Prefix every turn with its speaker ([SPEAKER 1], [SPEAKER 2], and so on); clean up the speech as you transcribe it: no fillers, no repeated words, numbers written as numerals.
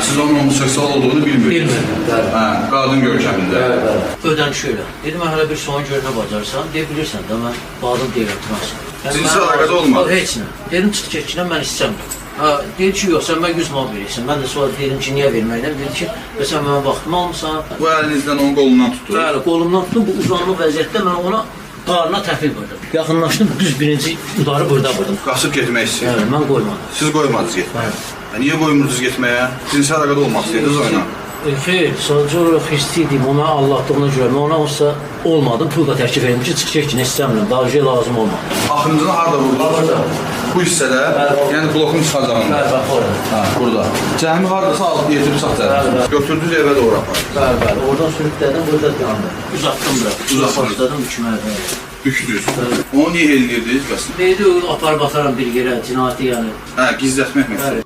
[SPEAKER 1] siz onun homoseksual olduğunu bilmiyorsunuz.
[SPEAKER 2] Bilmirdim, bəli.
[SPEAKER 1] Hə, qadın görkəmində.
[SPEAKER 2] Bəli, bəli. Ödəniş öyle. Dedim, mən hələ bir soğan görünə bacarsan, bilirsən də, mən qadın deyirəm, transım.
[SPEAKER 1] Cinsi əlaqədə olmadı?
[SPEAKER 2] Heç nə. Dedim, çıx çəkinə, mən istəmirəm. Dedi ki, yox, sən mən 100 mal verirsən. Mən də sonra dedim ki, niyə verməkdən? Dedi ki, sən mənə vaxtımı almışsan.
[SPEAKER 1] Bu əlinizdən onun qolundan tutdu.
[SPEAKER 2] Bəli, qolumdan tutdum, bu uzanlı vəziyyətdə mən ona qarına təfil vurdum. Yaxınlaşdım, düz birinci udarı burada vurdum.
[SPEAKER 1] Qaçıb getmək istəyir.
[SPEAKER 2] Bəli, mən qoymadım.
[SPEAKER 1] Siz qoymadınız getməyə.
[SPEAKER 2] Bəli.
[SPEAKER 1] Niyə qoymurdunuz getməyə? Cinsi əlaqədə olmaq istəyirdiniz oyuna.
[SPEAKER 2] Xeyr, sadəcə olaraq istəyirdim, o mənə Allah'dığına görə. Mən ona olsa olmadım, pul da təklif edim ki, çıxacaq ki, nə istəmirəm, daha şey lazım olmadı.
[SPEAKER 1] Axırıncını harada vurdunuz? Bu hissədə, yəni blokun çıxacağında.
[SPEAKER 2] Bəli, bax, orada.
[SPEAKER 1] Ha, burada. Cəmi haradasa alıb yetirib satacaqsınız. Götürdünüz evə doğru apardı.
[SPEAKER 2] Bəli, bəli, oradan sürüklədim, burada yandı. Uzatdım da, başladım hükümətə.
[SPEAKER 1] Bükdünüz. Onu niyə eləyirdiniz bəs?
[SPEAKER 2] Neydi o, aparıb ataram bir yerə, cinayəti yəni.
[SPEAKER 1] Hə, gizlətmək məqsədi.